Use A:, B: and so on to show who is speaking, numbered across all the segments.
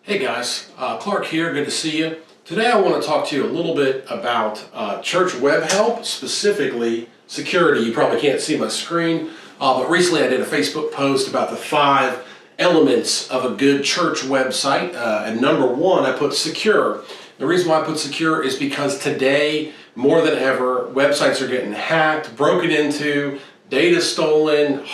A: Hey guys, Clark here, good to see you. Today I want to talk to you a little bit about church web help, specifically security. You probably can't see my screen, but recently I did a Facebook post about the 5 elements of a good church website, and number one I put secure. The reason why I put secure is because today, more than ever, websites are getting hacked, broken into, data stolen,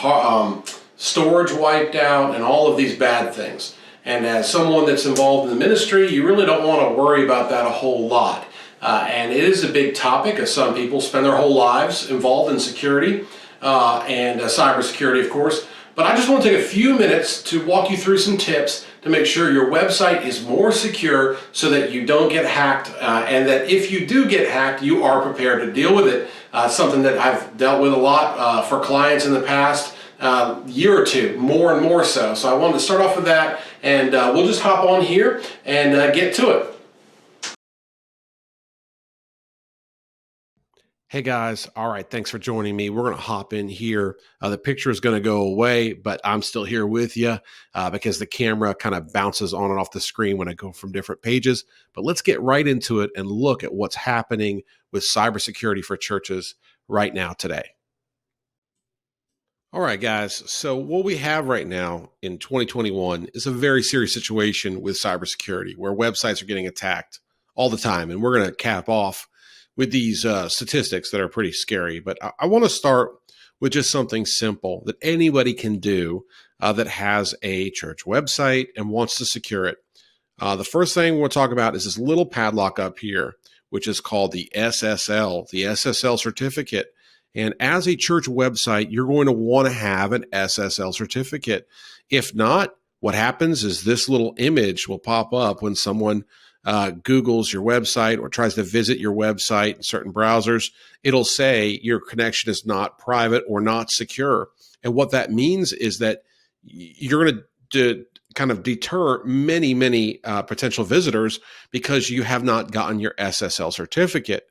A: storage wiped out, and all of these bad things. And as someone that's involved in the ministry, you really don't want to worry about that a whole lot. And it is a big topic, as some people spend their whole lives involved in security and cybersecurity, of course. But I just want to take a few minutes to walk you through some tips to make sure your website is more secure so that you don't get hacked, and that if you do get hacked, you are prepared to deal with it. Something that I've dealt with a lot for clients in the past year or two, more and more so. So I wanted to start off with that, and we'll just hop on here and get to it. Hey guys, all right, thanks for joining me. We're going to hop in here. The picture is going to go away, but I'm still here with you because the camera kind of bounces on and off the screen when I go from different pages. But let's get right into it and look at what's happening with cybersecurity for churches right now today. All right, guys. So what we have right now in 2021 is a very serious situation with cybersecurity where websites are getting attacked all the time. And we're going to cap off with these statistics that are pretty scary. But I want to start with just something simple that anybody can do that has a church website and wants to secure it. The first thing we'll talk about is this little padlock up here, which is called the SSL Certificate. And as a church website, you're going to want to have an SSL certificate. If not, what happens is this little image will pop up when someone Googles your website or tries to visit your website in certain browsers. It'll say your connection is not private or not secure. And what that means is that you're going to kind of deter many potential visitors because you have not gotten your SSL certificate.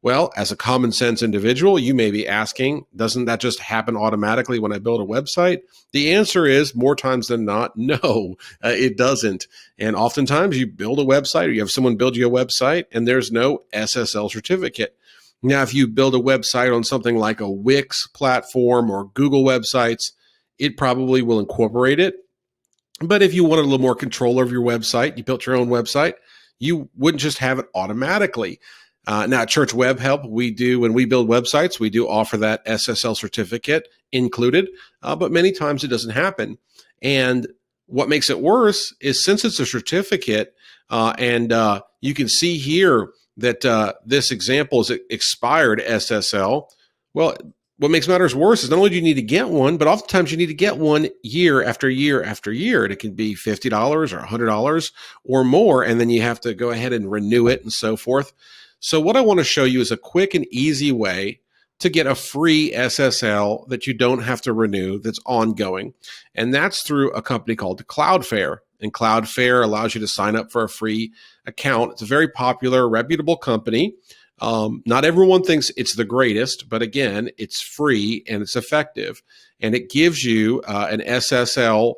A: Well, as a common sense individual, you may be asking, doesn't that just happen automatically when I build a website? The answer is more times than not, no, it doesn't. And oftentimes you build a website or you have someone build you a website and there's no SSL certificate. Now, if you build a website on something like a Wix platform or Google websites, it probably will incorporate it. But if you wanted a little more control over your website, you built your own website, you wouldn't just have it automatically. Now, at Church Web Help, when we build websites, we do offer that SSL certificate included, but many times it doesn't happen. And what makes it worse is since it's a certificate, and you can see here that this example is expired SSL. Well, what makes matters worse is not only do you need to get one, but oftentimes you need to get one year after year after year. And it can be $50 or $100 or more, and then you have to go ahead and renew it and so forth. So what I want to show you is a quick and easy way to get a free SSL that you don't have to renew that's ongoing. And that's through a company called Cloudflare. And Cloudflare allows you to sign up for a free account. It's a very popular, reputable company. Not everyone thinks it's the greatest, but again, it's free and it's effective. And it gives you an SSL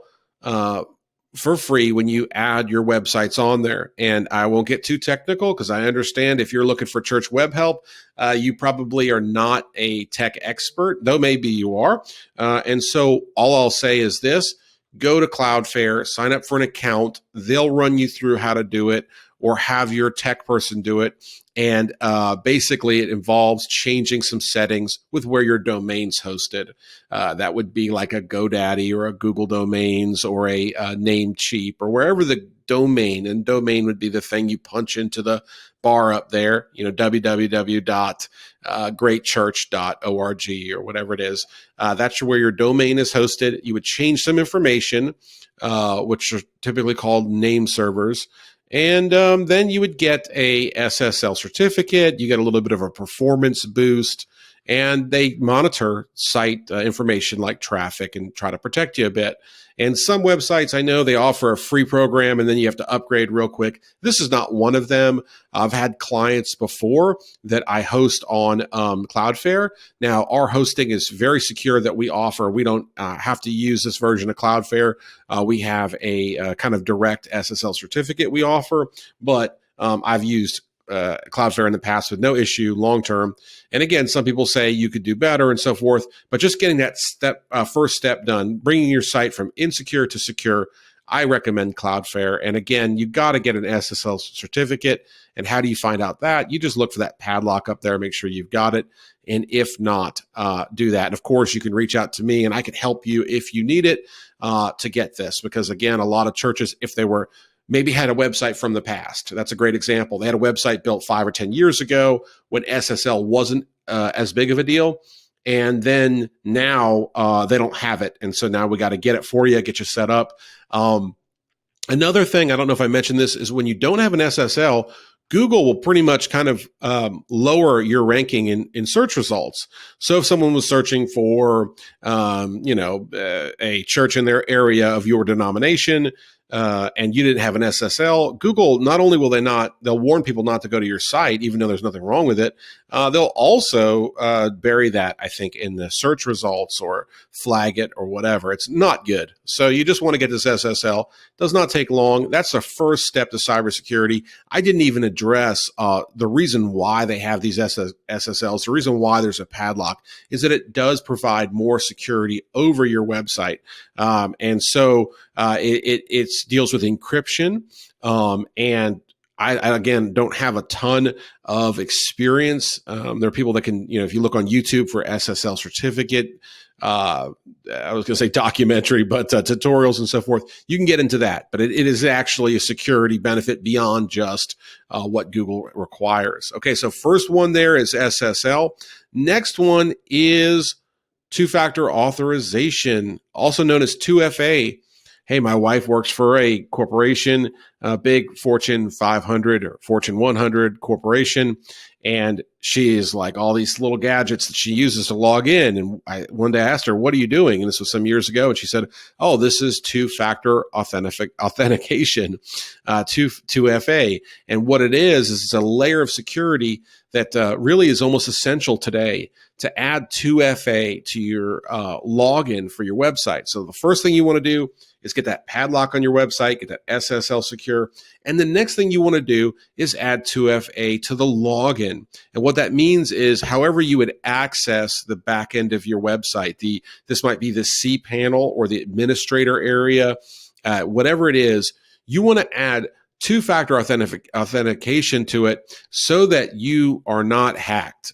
A: for free when you add your websites on there. And I won't get too technical because I understand if you're looking for church web help, you probably are not a tech expert, though maybe you are. And so all I'll say is this: go to Cloudflare, sign up for an account. They'll run you through how to do it or have your tech person do it. And basically, it involves changing some settings with where your domain's hosted. That would be like a GoDaddy or a Google Domains or a Namecheap or wherever the domain, and domain would be the thing you punch into the bar up there, www.greatchurch.org or whatever it is. That's where your domain is hosted. You would change some information, which are typically called name servers. And then you would get a SSL certificate. You get a little bit of a performance boost. and they monitor site information like traffic and try to protect you a bit. And some websites, I know they offer a free program and then you have to upgrade real quick. This is not one of them. I've had clients before that I host on Cloudflare. Now, our hosting is very secure that we offer. We don't have to use this version of Cloudflare. We have a kind of direct SSL certificate we offer, but I've used Cloudflare in the past with no issue long term. And again, some people say you could do better and so forth, but just getting that first step done, bringing your site from insecure to secure, I recommend Cloudflare. And again, you got to get an SSL certificate. And how do you find out that? You just look for that padlock up there, make sure you've got it. And if not, do that. And of course, you can reach out to me and I can help you if you need it to get this. Because again, a lot of churches, if they were maybe had a website from the past. That's a great example. They had a website built 5 or 10 years ago when SSL wasn't as big of a deal. And then now they don't have it. And so now we got to get it for you, get you set up. Another thing, I don't know if I mentioned this, is when you don't have an SSL, Google will pretty much kind of lower your ranking in search results. So if someone was searching for, a church in their area of your denomination, and you didn't have an SSL, Google, not only will they'll warn people not to go to your site, even though there's nothing wrong with it. They'll also bury that, I think, in the search results or flag it or whatever. It's not good. So you just want to get this SSL. Does not take long. That's the first step to cybersecurity. I didn't even address the reason why they have these SSLs. The reason why there's a padlock is that it does provide more security over your website. And so it deals with encryption. And I again, don't have a ton of experience. There are people that can, if you look on YouTube for SSL certificate, I was going to say documentary, but tutorials and so forth, you can get into that. But it is actually a security benefit beyond just what Google requires. Okay, so first one there is SSL. Next one is two-factor authorization, also known as 2FA. Hey, my wife works for a corporation, a big Fortune 500 or Fortune 100 corporation, and she is like all these little gadgets that she uses to log in. And one day I asked her, what are you doing? And this was some years ago. And she said, oh, this is two-factor authentication, 2FA. And what it is it's a layer of security that really is almost essential today to add 2FA to your login for your website. So the first thing you want to do is get that padlock on your website, get that SSL secure. And the next thing you want to do is add 2FA to the login. And what that means is however you would access the back end of your website, this might be the cPanel or the administrator area, whatever it is, you want to add two-factor authentication to it so that you are not hacked.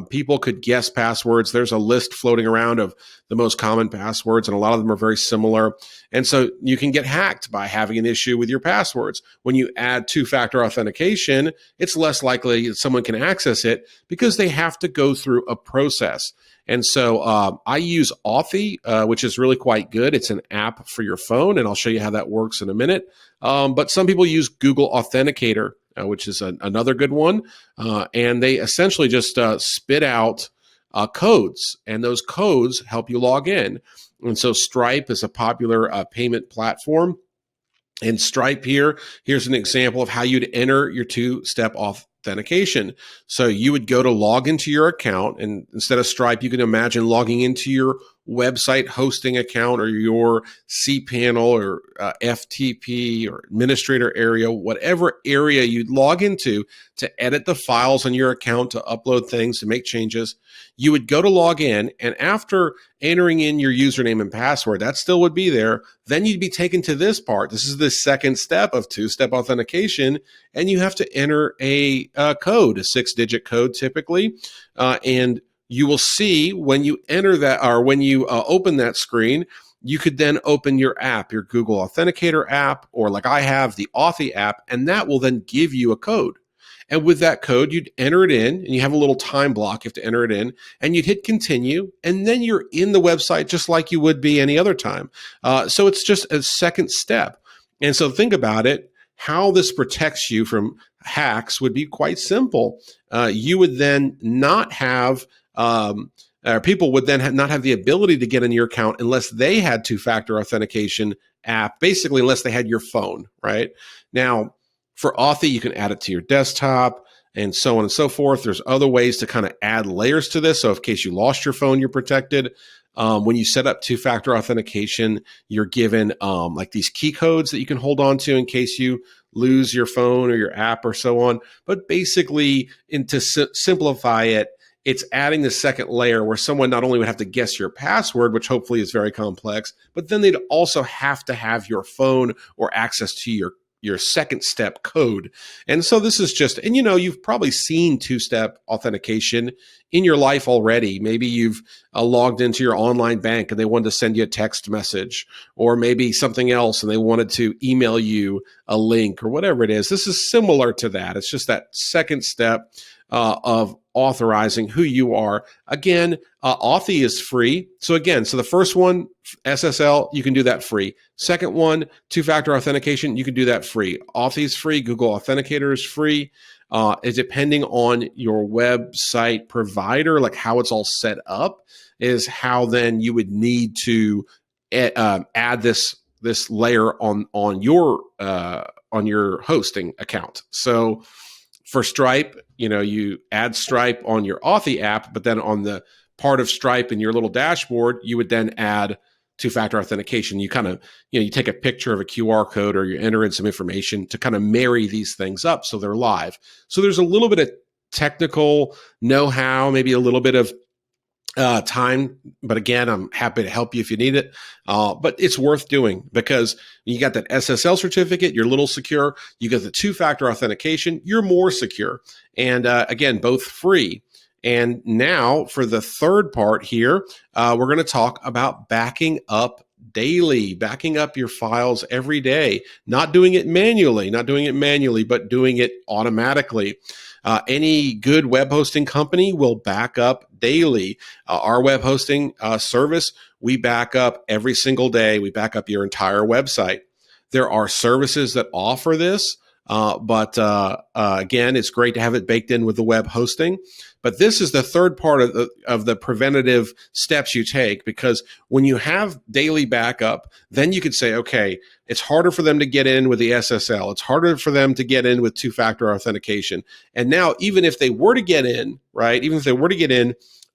A: People could guess passwords. There's a list floating around of the most common passwords, and a lot of them are very similar. And so you can get hacked by having an issue with your passwords. When you add two-factor authentication, it's less likely that someone can access it because they have to go through a process. And so I use Authy, which is really quite good. It's an app for your phone, and I'll show you how that works in a minute. But some people use Google Authenticator, which is another good one. And they essentially just spit out codes, and those codes help you log in. And so Stripe is a popular payment platform. And Stripe here's an example of how you'd enter your two-step authentication. So you would go to log into your account, and instead of Stripe, you can imagine logging into your website hosting account or your cPanel or FTP or administrator area, whatever area you'd log into to edit the files on your account, to upload things, to make changes. You would go to log in, and after entering in your username and password, that still would be there. Then you'd be taken to this part. This is the second step of two-step authentication, and you have to enter a code, a 6-digit code typically, and you will see when you enter that, or when you open that screen, you could then open your app, your Google Authenticator app, or like I have, the Authy app, and that will then give you a code. And with that code, you'd enter it in, and you have a little time block. You have to enter it in, and you'd hit continue, and then you're in the website just like you would be any other time. So it's just a second step. And so think about it. How this protects you from hacks would be quite simple. You would then not have people would then not have the ability to get in your account unless they had two-factor authentication app, basically unless they had your phone, right? Now, for Authy, you can add it to your desktop and so on and so forth. There's other ways to kind of add layers to this. So in case you lost your phone, you're protected. When you set up two-factor authentication, you're given like these key codes that you can hold on to in case you lose your phone or your app or so on. But basically, to simplify it, it's adding the second layer where someone not only would have to guess your password, which hopefully is very complex, but then they'd also have to have your phone or access to your second step code. And so this is just, and you've probably seen two-step authentication in your life already. Maybe you've logged into your online bank and they wanted to send you a text message, or maybe something else and they wanted to email you a link or whatever it is. This is similar to that. It's just that second step of authorizing who you are. Again, Authy is free. So the first one, SSL, you can do that free. Second one, two-factor authentication, you can do that free. Authy is free. Google Authenticator is free. Is depending on your website provider, like how it's all set up, is how then you would need to add this layer on your hosting account. So for Stripe, you add Stripe on your Authy app, but then on the part of Stripe in your little dashboard, you would then add two-factor authentication. You kind of, you take a picture of a QR code or you enter in some information to kind of marry these things up so they're live. So there's a little bit of technical know-how, maybe a little bit of time, but again, I'm happy to help you if you need it. But it's worth doing because you got that SSL certificate, you're a little secure. You get the two-factor authentication, you're more secure. And again, both free. And now for the third part here, we're going to talk about backing up daily, backing up your files every day, not doing it manually, but doing it automatically. Any good web hosting company will back up daily. Our web hosting service, we back up every single day. We back up your entire website. There are services that offer this, but again, it's great to have it baked in with the web hosting. But this is the third part of the preventative steps you take, because when you have daily backup, then you could say, okay, it's harder for them to get in with the SSL. It's harder for them to get in with two-factor authentication. And now, even if they were to get in, right,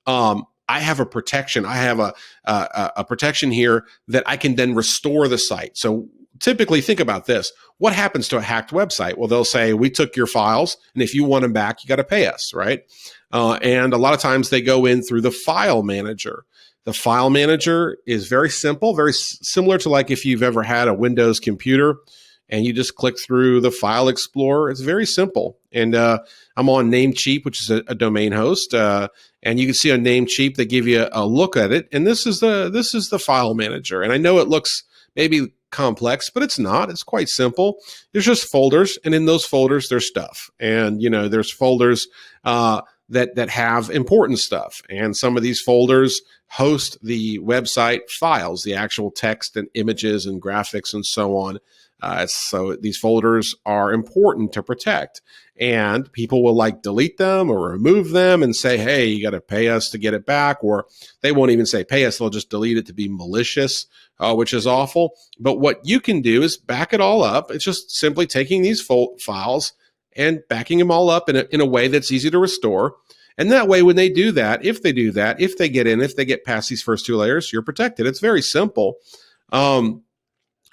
A: I have a protection. I have a protection here that I can then restore the site. So typically, think about this. What happens to a hacked website? Well, they'll say, we took your files, and if you want them back, you got to pay us, right? And a lot of times they go in through the file manager. The file manager is very simple, very similar to like if you've ever had a Windows computer and you just click through the file explorer. It's very simple. And I'm on Namecheap, which is a domain host. And you can see on Namecheap, they give you a look at it. And this is the file manager. And I know it looks maybe complex, but it's not. It's quite simple. There's just folders, and in those folders, there's stuff. And there's folders that have important stuff. And some of these folders host the website files, the actual text and images and graphics and so on. So these folders are important to protect. And people will delete them or remove them and say, hey, you got to pay us to get it back. Or they won't even say pay us. They'll just delete it to be malicious, which is awful. But what you can do is back it all up. It's just simply taking these files and backing them all up in a way that's easy to restore. And that way, when they do that, if they get in, if they get past these first two layers, you're protected. It's very simple. An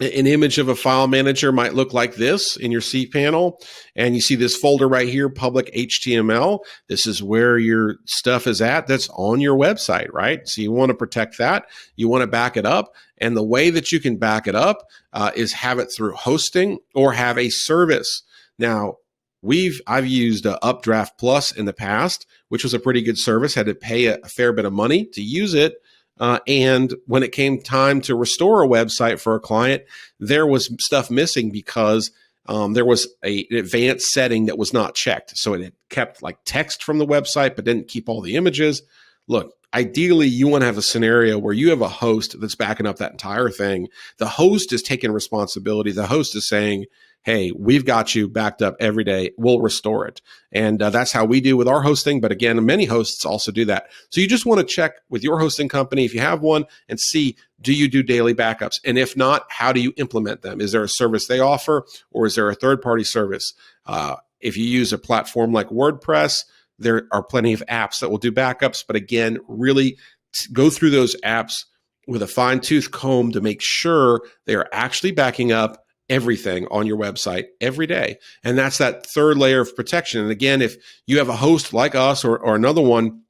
A: image of a file manager might look like this in your cPanel. And you see this folder right here, public HTML. This is where your stuff is at that's on your website, right? So you want to protect that. You want to back it up. And the way that you can back it up is have it through hosting or have a service. Now, I've used Updraft Plus in the past, which was a pretty good service, had to pay a fair bit of money to use it. And when it came time to restore a website for a client, there was stuff missing because there was an advanced setting that was not checked. So it had kept text from the website, but didn't keep all the images. Look, ideally, you want to have a scenario where you have a host that's backing up that entire thing. The host is taking responsibility. The host is saying, hey, we've got you backed up every day. We'll restore it. And that's how we do with our hosting. But again, many hosts also do that. So you just want to check with your hosting company, if you have one, and see, do you do daily backups? And if not, how do you implement them? Is there a service they offer, or is there a third-party service? If you use a platform like WordPress, there are plenty of apps that will do backups. But again, really go through those apps with a fine-tooth comb to make sure they are actually backing up everything on your website every day. And that's that third layer of protection. And again, if you have a host like us or another one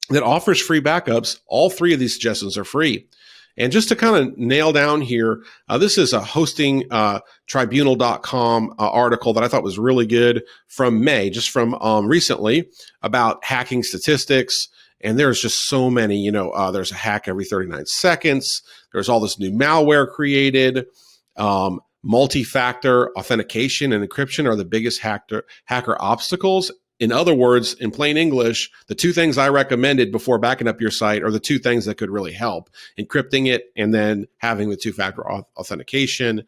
A: that offers free backups, all three of these suggestions are free. And just to kind of nail down here, this is a hosting tribunal.com article that I thought was really good from May, just from recently, about hacking statistics. And there's just so many, there's a hack every 39 seconds. There's all this new malware created. Multi-factor authentication and encryption are the biggest hacker obstacles. In other words, in plain English, the two things I recommended before backing up your site are the two things that could really help: encrypting it and then having the two-factor authentication.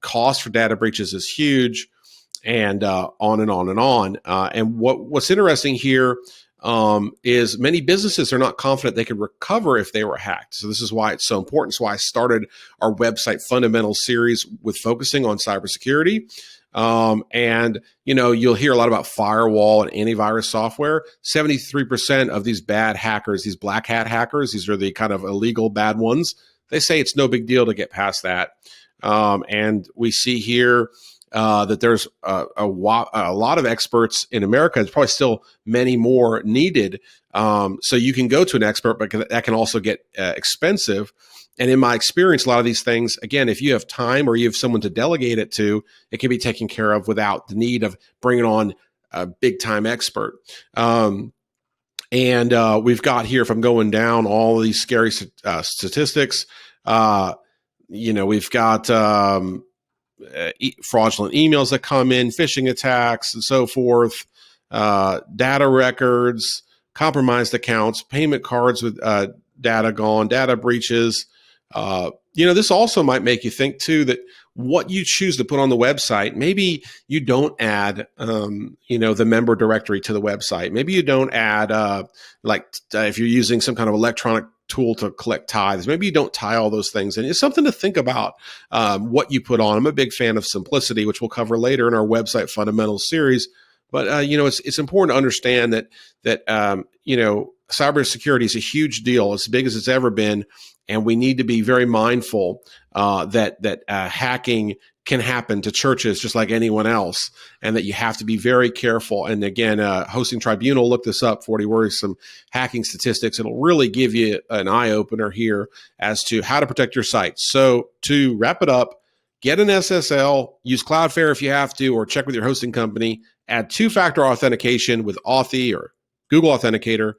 A: Cost for data breaches is huge, and on and on and on. And what's interesting here is many businesses are not confident they can recover if they were hacked. So this is why it's so important. It's why I started our website fundamentals series with focusing on cybersecurity. And you'll hear a lot about firewall and antivirus software. 73% of these bad hackers, these black hat hackers, these are the kind of illegal bad ones, they say it's no big deal to get past that. And we see here that there's a lot of experts in America. There's probably still many more needed. So you can go to an expert, but that can also get expensive. And in my experience, a lot of these things, again, if you have time or you have someone to delegate it to, it can be taken care of without the need of bringing on a big time expert. And we've got here, if I'm going down all of these scary statistics, we've got fraudulent emails that come in, phishing attacks, and so forth, data records, compromised accounts, payment cards with data gone, data breaches. This also might make you think too that what you choose to put on the website, maybe you don't add, the member directory to the website. Maybe you don't add, if you're using some kind of electronic tool to collect tithes, maybe you don't tie all those things. And it's something to think about what you put on. I'm a big fan of simplicity, which we'll cover later in our website fundamentals series. But it's important to understand that cybersecurity is a huge deal, as big as it's ever been, and we need to be very mindful that hacking can happen to churches just like anyone else, and that you have to be very careful. And again, Hosting Tribunal, look this up, 40 worrisome hacking statistics. It'll really give you an eye opener here as to how to protect your site. So to wrap it up, get an SSL, use Cloudflare if you have to, or check with your hosting company, add two-factor authentication with Authy or Google Authenticator,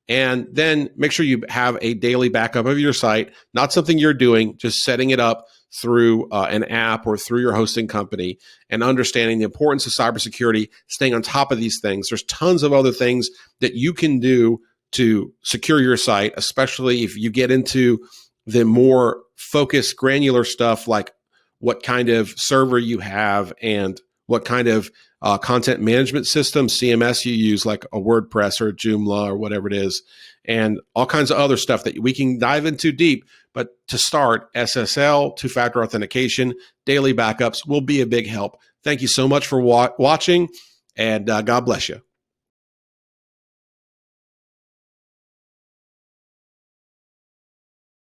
A: and then make sure you have a daily backup of your site, not something you're doing, just setting it up through an app or through your hosting company, and understanding the importance of cybersecurity, staying on top of these things. There's tons of other things that you can do to secure your site, especially if you get into the more focused, granular stuff like what kind of server you have and what kind of content management system, CMS, you use, like a WordPress or a Joomla or whatever it is, and all kinds of other stuff that we can dive into deep. But to start, SSL, two-factor authentication, daily backups will be a big help. Thank you so much for watching, and God bless you.